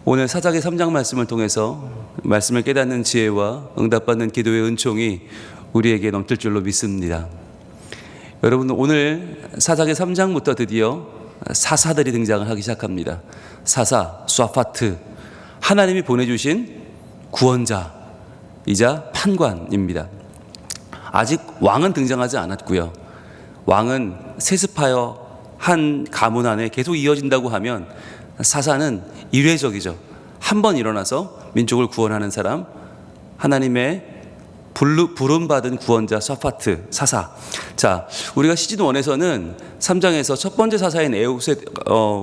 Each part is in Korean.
오늘 사사기 3장 말씀을 통해서 말씀을 깨닫는 지혜와 응답받는 기도의 은총이 우리에게 넘칠 줄로 믿습니다. 여러분, 오늘 사사기 3장부터 드디어 사사들이 등장을 하기 시작합니다. 사사, 수아파트, 하나님이 보내주신 구원자이자 판관입니다. 아직 왕은 등장하지 않았고요. 왕은 세습하여 한 가문 안에 계속 이어진다고 하면 사사는 이례적이죠. 한 번 일어나서 민족을 구원하는 사람, 하나님의 부름받은 구원자 수아파트, 사사. 자, 우리가 시즌 1에서는 3장에서 첫 번째 사사인 에웃의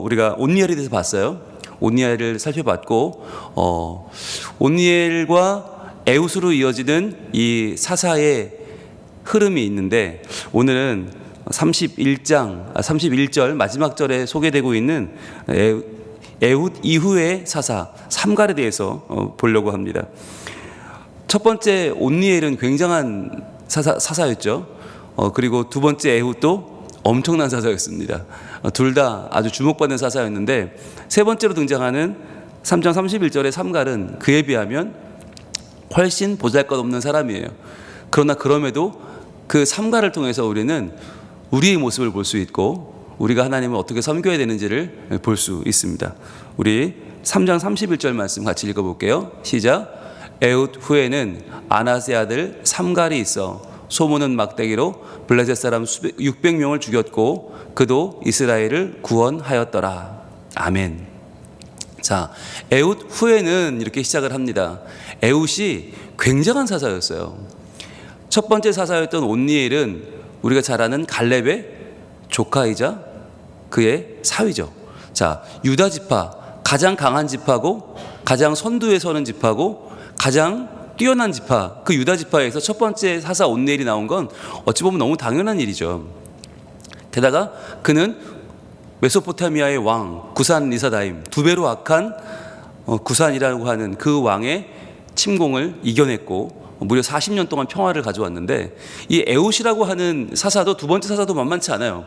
우리가 온니엘에 대해서 봤어요. 온니엘을 살펴봤고, 온니엘과 에웃으로 이어지는 이 사사의 흐름이 있는데, 오늘은 31절 마지막 절에 소개되고 있는 에웃 이후의 사사 삼갈에 대해서 보려고 합니다. 첫 번째 온니엘은 굉장한 사사였죠. 그리고 두 번째 에웃도 엄청난 사사였습니다. 둘 다 아주 주목받는 사사였는데, 세 번째로 등장하는 3장 31절의 삼갈은 그에 비하면 훨씬 보잘것없는 사람이에요. 그러나 그럼에도 그 삼갈을 통해서 우리는 우리의 모습을 볼 수 있고 우리가 하나님을 어떻게 섬겨야 되는지를 볼 수 있습니다. 우리 3장 31절 말씀 같이 읽어볼게요. 시작. 에웃 후에는 아나세 아들 삼갈이 있어 소문은 막대기로 블레셋 사람 600명을 죽였고 그도 이스라엘을 구원하였더라. 아멘. 자, 에웃 후에는 이렇게 시작을 합니다. 에웃이 굉장한 사사였어요. 첫 번째 사사였던 온니엘은 우리가 잘 아는 갈렙의 조카이자 그의 사위죠. 자, 유다 지파, 가장 강한 지파고 가장 선두에 서는 지파고 가장 뛰어난 지파, 그 유다 지파에서 첫 번째 사사 온니엘이 나온 건 어찌 보면 너무 당연한 일이죠. 게다가 그는 메소포타미아의 왕 구산 리사다임, 두 배로 악한 구산이라고 하는 그 왕의 침공을 이겨냈고 무려 40년 동안 평화를 가져왔는데, 이 에웃이라고 하는 사사도 두 번째 사사도 만만치 않아요.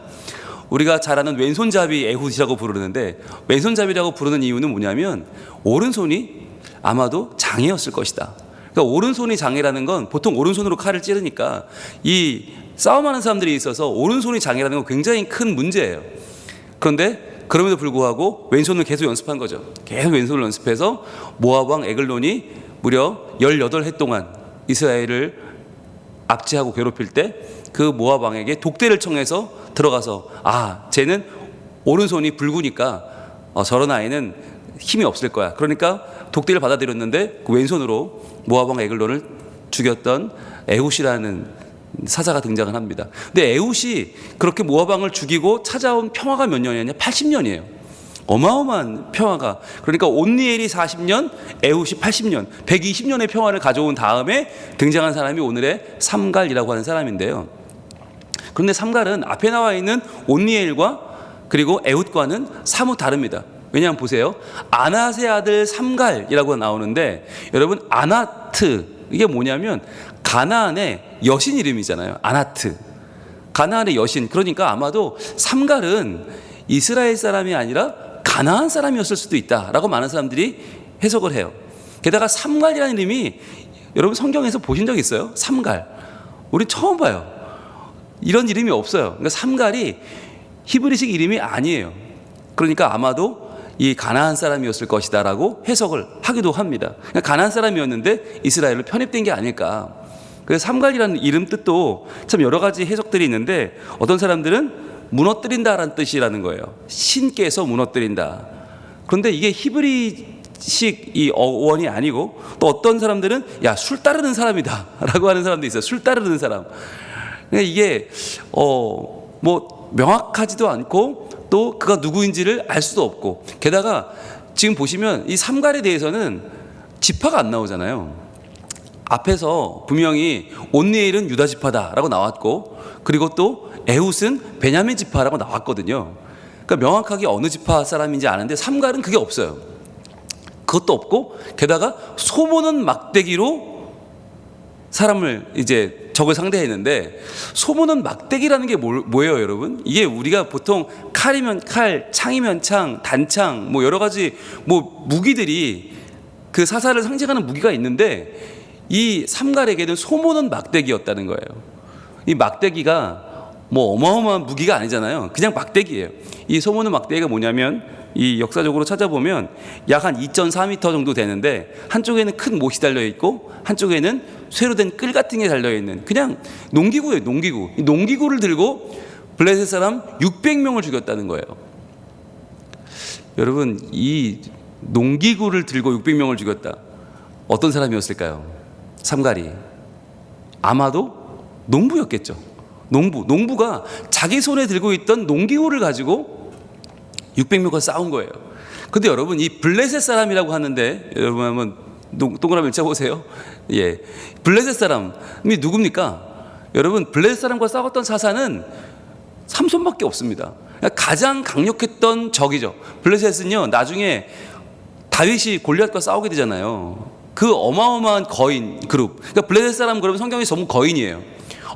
우리가 잘 아는 왼손잡이 에훗이라고 부르는데, 왼손잡이라고 부르는 이유는 뭐냐면 오른손이 아마도 장애였을 것이다. 그러니까 오른손이 장애라는 건 보통 오른손으로 칼을 찌르니까 이 싸움하는 사람들이 있어서 오른손이 장애라는 건 굉장히 큰 문제예요. 그런데 그럼에도 불구하고 왼손을 계속 연습한 거죠. 계속 왼손을 연습해서 모압 왕 에글론이 무려 18해 동안 이스라엘을 압제하고 괴롭힐 때 그 모압 왕에게 독대를 청해서 들어가서, 쟤는 오른손이 붉으니까 저런 아이는 힘이 없을 거야. 그러니까 독대를 받아들였는데 그 왼손으로 모압 왕 에글론을 죽였던 에훗이라는 사사가 등장을 합니다. 근데 에훗이 그렇게 모압 왕을 죽이고 찾아온 평화가 몇 년이었냐? 80년이에요. 어마어마한 평화가. 그러니까 온니엘이 40년, 에훗이 80년, 120년의 평화를 가져온 다음에 등장한 사람이 오늘의 삼갈이라고 하는 사람인데요. 그런데 삼갈은 앞에 나와 있는 온니엘과 그리고 에훗과는 사뭇 다릅니다. 왜냐하면 보세요. 아낫의 아들 삼갈이라고 나오는데, 여러분, 아나트, 이게 뭐냐면 가나안의 여신 이름이잖아요. 아나트, 가나안의 여신. 그러니까 아마도 삼갈은 이스라엘 사람이 아니라 가나안 사람이었을 수도 있다라고 많은 사람들이 해석을 해요. 게다가 삼갈이라는 이름이 여러분 성경에서 보신 적 있어요? 삼갈. 우리 처음 봐요. 이런 이름이 없어요. 그러니까 삼갈이 히브리식 이름이 아니에요. 그러니까 아마도 이 가나안 사람이었을 것이다라고 해석을 하기도 합니다. 그러니까 가나안 사람이었는데 이스라엘로 편입된 게 아닐까. 그래서 삼갈이라는 이름 뜻도 참 여러 가지 해석들이 있는데, 어떤 사람들은 무너뜨린다라는 뜻이라는 거예요. 신께서 무너뜨린다. 그런데 이게 히브리식 이 어원이 아니고, 또 어떤 사람들은 술 따르는 사람이다 라고 하는 사람도 있어요. 술 따르는 사람. 이게 명확하지도 않고 또 그가 누구인지를 알 수도 없고, 게다가 지금 보시면 이 삼갈에 대해서는 지파가 안 나오잖아요. 앞에서 분명히 온니엘은 유다 지파다라고 나왔고, 그리고 또 에훗은 베냐민 지파라고 나왔거든요. 그러니까 명확하게 어느 지파 사람인지 아는데 삼갈은 그게 없어요. 그것도 없고, 게다가 소문은 막대기로 사람을 이제 적을 상대했는데, 소모는 막대기라는 게 뭐예요, 여러분? 이게 우리가 보통 칼이면 칼, 창이면 창, 단창, 뭐 여러 가지 뭐 무기들이 그 사사를 상징하는 무기가 있는데, 이 삼갈에게는 소모는 막대기였다는 거예요. 이 막대기가 뭐 어마어마한 무기가 아니잖아요. 그냥 막대기예요. 이 소모는 막대기가 뭐냐면, 이 역사적으로 찾아보면 약 한 2.4m 정도 되는데, 한쪽에는 큰 못이 달려 있고 한쪽에는 쇠로 된 끌 같은 게 달려 있는 그냥 농기구예요. 농기구. 이 농기구를 들고 블레셋 사람 600명을 죽였다는 거예요. 여러분, 이 농기구를 들고 600명을 죽였다. 어떤 사람이었을까요? 삼갈이. 아마도 농부였겠죠. 농부가 자기 손에 들고 있던 농기구를 가지고 600명과 싸운 거예요. 근데 여러분, 이 블레셋 사람이라고 하는데, 여러분 한번 동그라미 쳐보세요. 예, 블레셋 사람이 누굽니까? 여러분, 블레셋 사람과 싸웠던 사사는 삼손밖에 없습니다. 가장 강력했던 적이죠. 블레셋은요, 나중에 다윗이 골리앗과 싸우게 되잖아요. 그 어마어마한 거인 그룹. 그러니까 블레셋 사람 그러면 성경에 전부 거인이에요.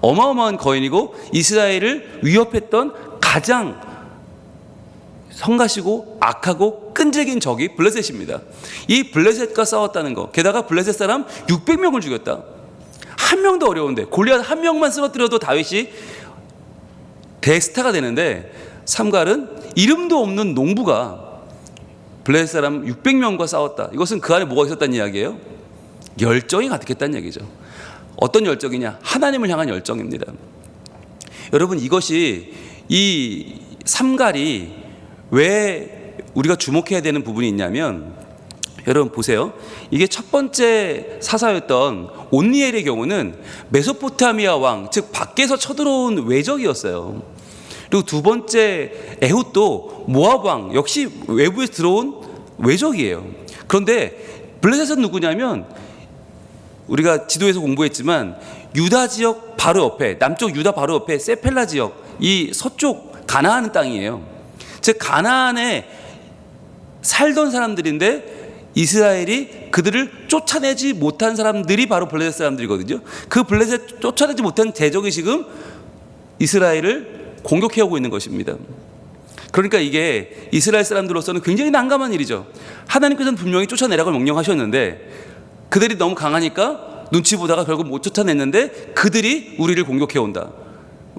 어마어마한 거인이고 이스라엘을 위협했던 가장 성가시고 악하고 끈질긴 적이 블레셋입니다. 이 블레셋과 싸웠다는 거, 게다가 블레셋 사람 600명을 죽였다. 한 명도 어려운데, 골리앗 한 명만 쓰러뜨려도 다윗이 대스타가 되는데, 삼갈은 이름도 없는 농부가 블레셋 사람 600명과 싸웠다. 이것은 그 안에 뭐가 있었다는 이야기예요? 열정이 가득했다는 얘기죠. 어떤 열정이냐? 하나님을 향한 열정입니다. 여러분, 이것이 이 삼갈이 왜 우리가 주목해야 되는 부분이 있냐면, 여러분 보세요. 이게 첫 번째 사사였던 온니엘의 경우는 메소포타미아 왕, 즉 밖에서 쳐들어온 외적이었어요. 그리고 두 번째 에훗도 모압 왕, 역시 외부에서 들어온 외적이에요. 그런데 블레셋은 누구냐면, 우리가 지도에서 공부했지만 유다 지역 바로 옆에, 남쪽 유다 바로 옆에 세펠라 지역, 이 서쪽 가나안 땅이에요. 즉 가나안에 살던 사람들인데 이스라엘이 그들을 쫓아내지 못한 사람들이 바로 블레셋 사람들이거든요. 그 블레셋 쫓아내지 못한 대적이 지금 이스라엘을 공격해오고 있는 것입니다. 그러니까 이게 이스라엘 사람들로서는 굉장히 난감한 일이죠. 하나님께서는 분명히 쫓아내라고 명령하셨는데 그들이 너무 강하니까 눈치 보다가 결국 못 쫓아냈는데 그들이 우리를 공격해온다.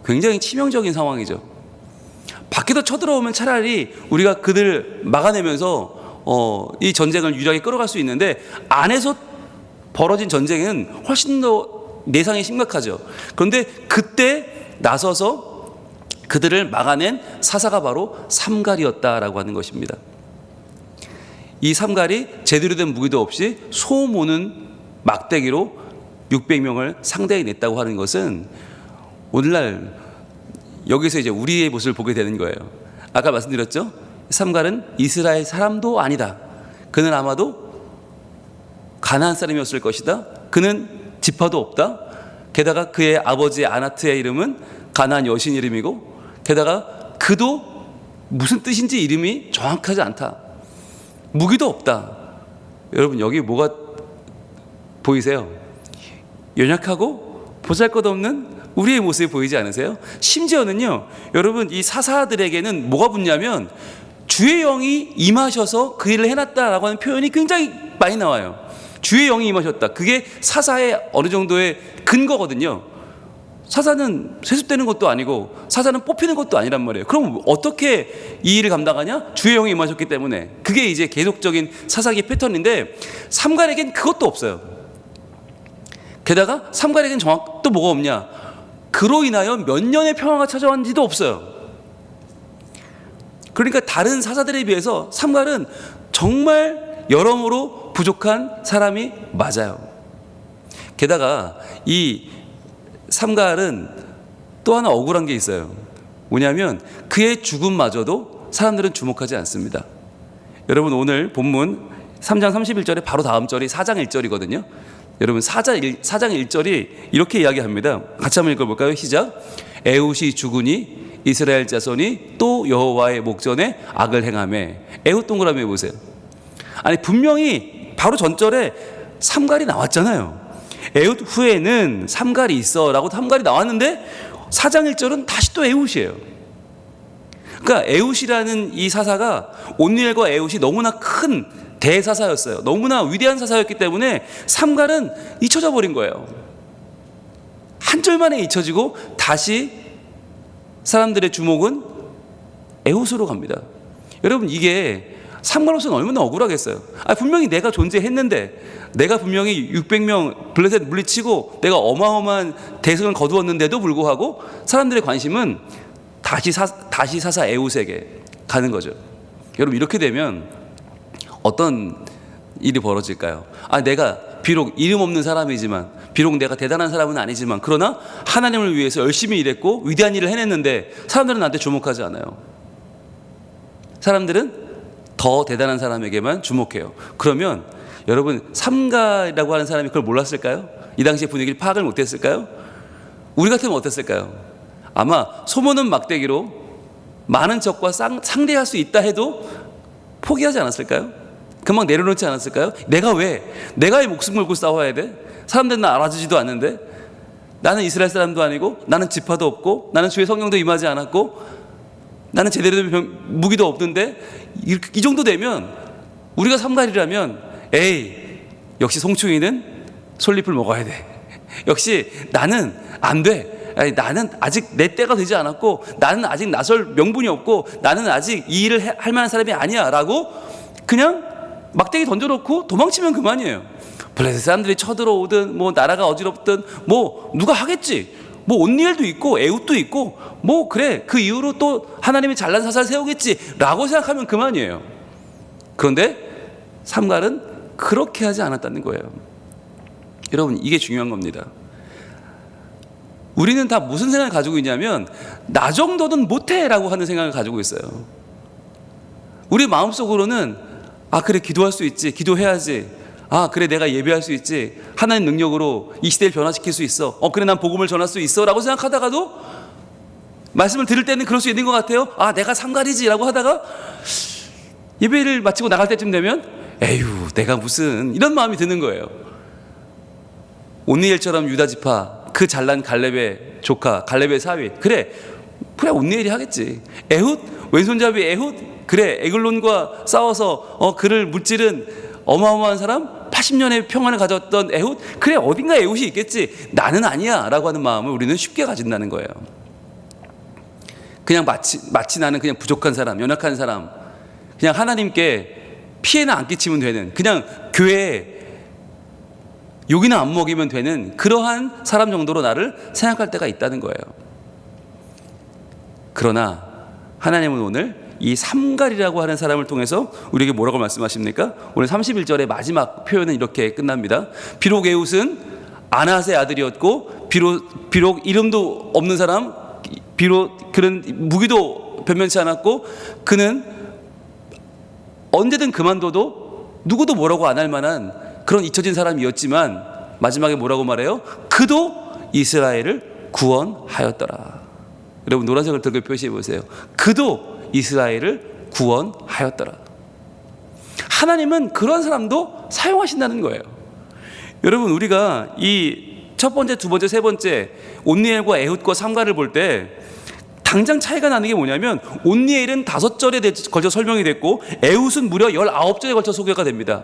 굉장히 치명적인 상황이죠. 밖에서 쳐들어오면 차라리 우리가 그들 막아내면서 이 전쟁을 유리하게 끌어갈 수 있는데, 안에서 벌어진 전쟁은 훨씬 더 내상이 심각하죠. 그런데 그때 나서서 그들을 막아낸 사사가 바로 삼갈이었다라고 하는 것입니다. 이 삼갈이 제대로 된 무기도 없이 소 모는 막대기로 600명을 상대해냈다고 하는 것은 오늘날 여기서 이제 우리의 모습을 보게 되는 거예요. 아까 말씀드렸죠? 삼갈은 이스라엘 사람도 아니다. 그는 아마도 가나안 사람이었을 것이다. 그는 지파도 없다. 게다가 그의 아버지 아나트의 이름은 가나안 여신 이름이고, 게다가 그도 무슨 뜻인지 이름이 정확하지 않다. 무기도 없다. 여러분, 여기 뭐가 보이세요? 연약하고 보잘것없는 우리의 모습이 보이지 않으세요? 심지어는요, 여러분, 이 사사들에게는 뭐가 붙냐면 주의 영이 임하셔서 그 일을 해놨다라고 하는 표현이 굉장히 많이 나와요. 주의 영이 임하셨다. 그게 사사의 어느 정도의 근거거든요. 사사는 세습되는 것도 아니고 사사는 뽑히는 것도 아니란 말이에요. 그럼 어떻게 이 일을 감당하냐? 주의 영이 임하셨기 때문에. 그게 이제 계속적인 사사기 패턴인데, 삼갈에겐 그것도 없어요. 게다가 삼갈에겐 또 뭐가 없냐? 그로 인하여 몇 년의 평화가 찾아왔는지도 없어요. 그러니까 다른 사사들에 비해서 삼갈은 정말 여러모로 부족한 사람이 맞아요. 게다가 이 삼갈은 또 하나 억울한 게 있어요. 뭐냐면 그의 죽음마저도 사람들은 주목하지 않습니다. 여러분, 오늘 본문 3장 31절에 바로 다음 절이 4장 1절이거든요. 여러분, 4장 1절이 이렇게 이야기합니다. 같이 한번 읽어볼까요? 시작. 에훗이 죽으니 이스라엘 자손이 또 여호와의 목전에 악을 행하매. 에훗 동그라미 해보세요. 아니, 분명히 바로 전절에 삼갈이 나왔잖아요. 에훗 후에는 삼갈이 있어라고 삼갈이 나왔는데 4장 1절은 다시 또 에훗이에요. 그러니까 에훗이라는 이 사사가 온니엘과 에훗이 너무나 큰 대사사였어요. 너무나 위대한 사사였기 때문에 삼갈은 잊혀져 버린 거예요. 한 절 만에 잊혀지고 다시 사람들의 주목은 에훗으로 갑니다. 여러분, 이게 삼갈로서는 얼마나 억울하겠어요. 분명히 내가 존재했는데, 내가 분명히 600명 블레셋 물리치고 내가 어마어마한 대승을 거두었는데도 불구하고 사람들의 관심은 다시 사사 에훗에게 가는 거죠. 여러분, 이렇게 되면 어떤 일이 벌어질까요? 내가 비록 이름 없는 사람이지만, 비록 내가 대단한 사람은 아니지만, 그러나 하나님을 위해서 열심히 일했고 위대한 일을 해냈는데 사람들은 나한테 주목하지 않아요. 사람들은 더 대단한 사람에게만 주목해요. 그러면 여러분, 삼가라고 하는 사람이 그걸 몰랐을까요? 이 당시의 분위기를 파악을 못했을까요? 우리 같으면 어땠을까요? 아마 소문은 막대기로 많은 적과 상대할 수 있다 해도 포기하지 않았을까요? 금방 내려놓지 않았을까요? 내가 왜 목숨 걸고 싸워야 돼? 사람들은 나 알아주지도 않는데, 나는 이스라엘 사람도 아니고, 나는 지파도 없고, 나는 주의 성령도 임하지 않았고, 나는 제대로 된 무기도 없는데, 이 정도 되면 우리가 삼갈이라면 역시 송충이는 솔잎을 먹어야 돼. 역시 나는 안 돼. 나는 아직 내 때가 되지 않았고, 나는 아직 나설 명분이 없고, 나는 아직 이 일을 할 만한 사람이 아니야 라고 그냥 막대기 던져놓고 도망치면 그만이에요. 블레셋 사람들이 쳐들어오든 나라가 어지럽든 누가 하겠지. 온니엘도 있고 에훗도 있고 그래, 그 이후로 또 하나님이 잘난 사사를 세우겠지 라고 생각하면 그만이에요. 그런데 삼갈은 그렇게 하지 않았다는 거예요. 여러분, 이게 중요한 겁니다. 우리는 다 무슨 생각을 가지고 있냐면, 나 정도는 못해 라고 하는 생각을 가지고 있어요. 우리 마음속으로는 그래, 기도할 수 있지, 기도해야지, 그래, 내가 예배할 수 있지, 하나님 능력으로 이 시대를 변화시킬 수 있어, 그래, 난 복음을 전할 수 있어 라고 생각하다가도 말씀을 들을 때는 그럴 수 있는 것 같아요. 내가 삼갈이지 라고 하다가 예배를 마치고 나갈 때쯤 되면 내가 무슨, 이런 마음이 드는 거예요. 온니엘처럼 유다 지파, 그 잘난 갈렙의 조카, 갈렙의 사위, 그래 온니엘이 하겠지. 에훗, 왼손잡이 에훗, 그래, 에글론과 싸워서 그를 무찌른 어마어마한 사람, 80년의 평안을 가졌던 에훗, 그래, 어딘가 에훗이 있겠지. 나는 아니야 라고 하는 마음을 우리는 쉽게 가진다는 거예요. 그냥 마치 나는 그냥 부족한 사람, 연약한 사람, 그냥 하나님께 피해는 안 끼치면 되는, 그냥 교회에 욕이나 안 먹이면 되는 그러한 사람 정도로 나를 생각할 때가 있다는 거예요. 그러나 하나님은 오늘 이 삼갈이라고 하는 사람을 통해서 우리에게 뭐라고 말씀하십니까? 오늘 31절의 마지막 표현은 이렇게 끝납니다. 비록 에훗은 아낫의 아들이었고, 비록 이름도 없는 사람, 비록 그런 무기도 변변치 않았고, 그는 언제든 그만둬도 누구도 뭐라고 안 할 만한 그런 잊혀진 사람이었지만, 마지막에 뭐라고 말해요? 그도 이스라엘을 구원하였더라. 여러분, 노란색을 들고 표시해 보세요. 그도 이스라엘을 구원하였더라. 하나님은 그런 사람도 사용하신다는 거예요. 여러분, 우리가 이 첫 번째, 두 번째, 세 번째 온니엘과 에훗과 삼갈을 볼 때 당장 차이가 나는 게 뭐냐면, 온니엘은 5절에 걸쳐 설명이 됐고 에훗은 무려 19절에 걸쳐 소개가 됩니다.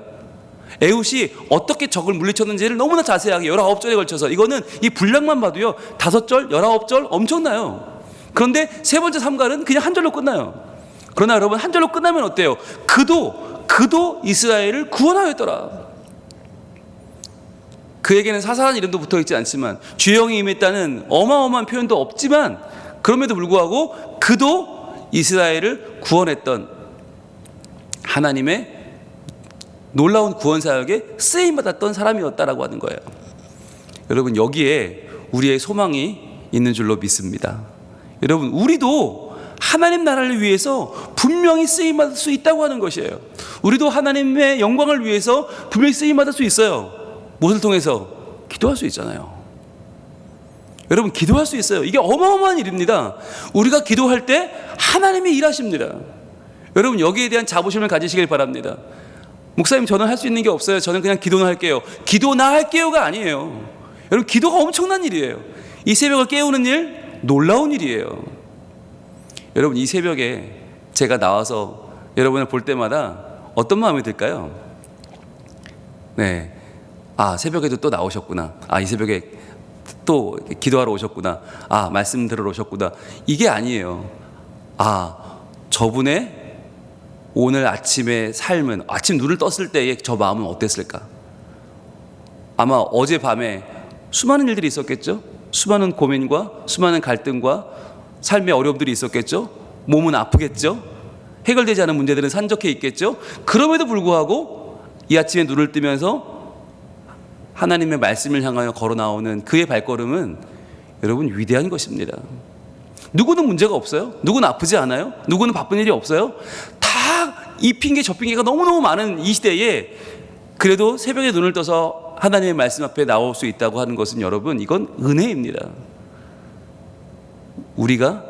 에훗이 어떻게 적을 물리쳤는지를 너무나 자세하게 19절에 걸쳐서, 이거는 이 분량만 봐도요 5절, 19절 엄청나요. 그런데 세 번째 삼갈은 그냥 한 절로 끝나요. 그러나 여러분, 한 절로 끝나면 어때요? 그도 이스라엘을 구원하였더라. 그에게는 사사한 이름도 붙어있지 않지만, 주영이 임했다는 어마어마한 표현도 없지만, 그럼에도 불구하고 그도 이스라엘을 구원했던 하나님의 놀라운 구원 사역에 쓰임받았던 사람이었다라고 하는 거예요. 여러분, 여기에 우리의 소망이 있는 줄로 믿습니다. 여러분, 우리도 하나님 나라를 위해서 분명히 쓰임받을 수 있다고 하는 것이에요. 우리도 하나님의 영광을 위해서 분명히 쓰임받을 수 있어요. 무엇을 통해서? 기도할 수 있잖아요. 여러분, 기도할 수 있어요. 이게 어마어마한 일입니다. 우리가 기도할 때 하나님이 일하십니다. 여러분, 여기에 대한 자부심을 가지시길 바랍니다. 목사님, 저는 할 수 있는 게 없어요. 저는 그냥 기도나 할게요. 기도나 할게요가 아니에요. 여러분, 기도가 엄청난 일이에요. 이 새벽을 깨우는 일, 놀라운 일이에요. 여러분, 이 새벽에 제가 나와서 여러분을 볼 때마다 어떤 마음이 들까요? 네, 새벽에도 또 나오셨구나. 이 새벽에 또 기도하러 오셨구나. 말씀 들으러 오셨구나. 이게 아니에요. 저분의 오늘 아침의 삶은, 아침 눈을 떴을 때의 저 마음은 어땠을까? 아마 어젯밤에 수많은 일들이 있었겠죠? 수많은 고민과 수많은 갈등과 삶의 어려움들이 있었겠죠? 몸은 아프겠죠? 해결되지 않은 문제들은 산적해 있겠죠? 그럼에도 불구하고 이 아침에 눈을 뜨면서 하나님의 말씀을 향하여 걸어 나오는 그의 발걸음은 여러분 위대한 것입니다. 누구는 문제가 없어요? 누구는 아프지 않아요? 누구는 바쁜 일이 없어요? 다 이 핑계 저 핑계가 너무너무 많은 이 시대에 그래도 새벽에 눈을 떠서 하나님의 말씀 앞에 나올 수 있다고 하는 것은 여러분, 이건 은혜입니다. 우리가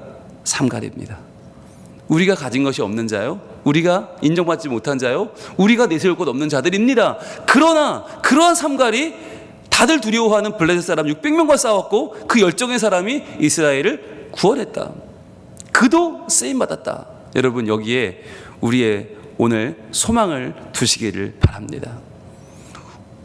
삼가리입니다. 우리가 가진 것이 없는 자요, 우리가 인정받지 못한 자요, 우리가 내세울 것 없는 자들입니다. 그러나 그러한 삼가리, 다들 두려워하는 블레셋 사람 600명과 싸웠고 그 열정의 사람이 이스라엘을 구원했다. 그도 쓰임받았다. 여러분, 여기에 우리의 오늘 소망을 두시기를 바랍니다.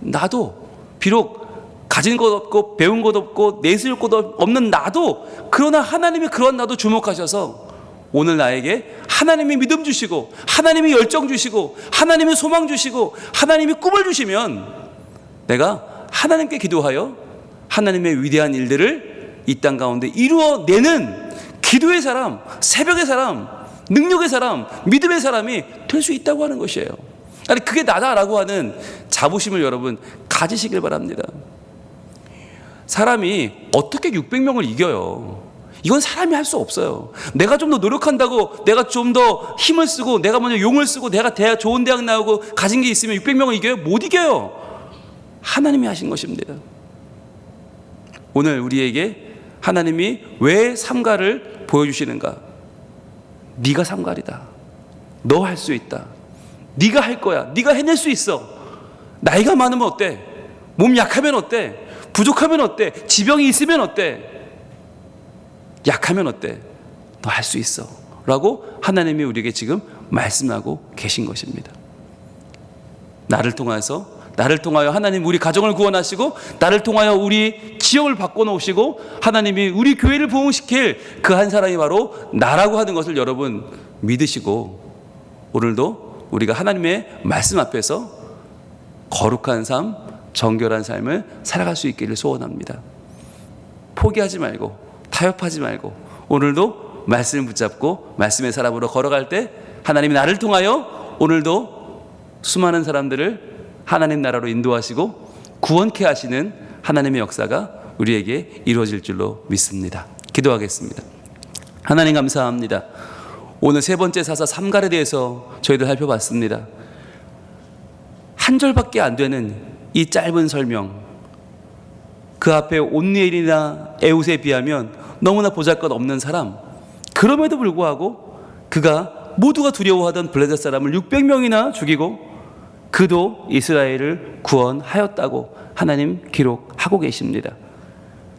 나도 비록 가진 것 없고 배운 것 없고 내세울 것 없는 나도, 그러나 하나님이 그런 나도 주목하셔서 오늘 나에게 하나님이 믿음 주시고 하나님이 열정 주시고 하나님이 소망 주시고 하나님이 꿈을 주시면 내가 하나님께 기도하여 하나님의 위대한 일들을 이 땅 가운데 이루어내는 기도의 사람, 새벽의 사람, 능력의 사람, 믿음의 사람이 될 수 있다고 하는 것이에요. 아니, 그게 나다라고 하는 자부심을 여러분 가지시길 바랍니다. 사람이 어떻게 600명을 이겨요? 이건 사람이 할 수 없어요. 내가 좀 더 노력한다고, 내가 좀 더 힘을 쓰고, 내가 먼저 용을 쓰고, 내가 좋은 대학 나오고 가진 게 있으면 600명을 이겨요? 못 이겨요. 하나님이 하신 것입니다. 오늘 우리에게 하나님이 왜 삼가를 보여주시는가? 네가 삼가리다. 너 할 수 있다. 네가 할 거야. 네가 해낼 수 있어. 나이가 많으면 어때? 몸 약하면 어때? 부족하면 어때? 지병이 있으면 어때? 약하면 어때? 너 할 수 있어 라고 하나님이 우리에게 지금 말씀하고 계신 것입니다. 나를 통하여 하나님 우리 가정을 구원하시고, 나를 통하여 우리 지역을 바꿔놓으시고, 하나님이 우리 교회를 부흥시킬 그 한 사람이 바로 나라고 하는 것을 여러분 믿으시고, 오늘도 우리가 하나님의 말씀 앞에서 거룩한 삶, 정결한 삶을 살아갈 수 있기를 소원합니다. 포기하지 말고 타협하지 말고 오늘도 말씀을 붙잡고 말씀의 사람으로 걸어갈 때 하나님이 나를 통하여 오늘도 수많은 사람들을 하나님 나라로 인도하시고 구원케 하시는 하나님의 역사가 우리에게 이루어질 줄로 믿습니다. 기도하겠습니다. 하나님 감사합니다. 오늘 세 번째 사사 삼갈에 대해서 저희들 살펴봤습니다. 한 절밖에 안 되는 이 짧은 설명, 그 앞에 온니엘이나 에웃에 비하면 너무나 보잘것없는 사람, 그럼에도 불구하고 그가 모두가 두려워하던 블레셋 사람을 600명이나 죽이고 그도 이스라엘을 구원하였다고 하나님 기록하고 계십니다.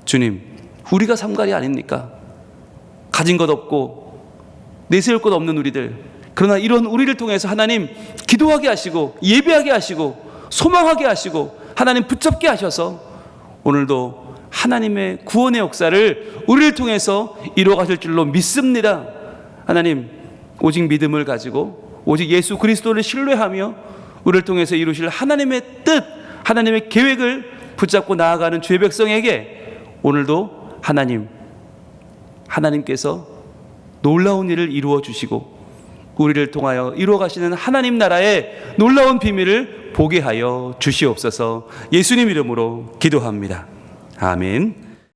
주님, 우리가 삼갈이 아닙니까? 가진 것 없고 내세울 것 없는 우리들, 그러나 이런 우리를 통해서 하나님 기도하게 하시고 예배하게 하시고 소망하게 하시고 하나님 붙잡게 하셔서 오늘도 하나님의 구원의 역사를 우리를 통해서 이루어가실 줄로 믿습니다. 하나님, 오직 믿음을 가지고 오직 예수 그리스도를 신뢰하며 우리를 통해서 이루실 하나님의 뜻, 하나님의 계획을 붙잡고 나아가는 주의 백성에게 오늘도 하나님께서 놀라운 일을 이루어 주시고 우리를 통하여 이루어 가시는 하나님 나라의 놀라운 비밀을 보게 하여 주시옵소서. 예수님 이름으로 기도합니다. 아멘.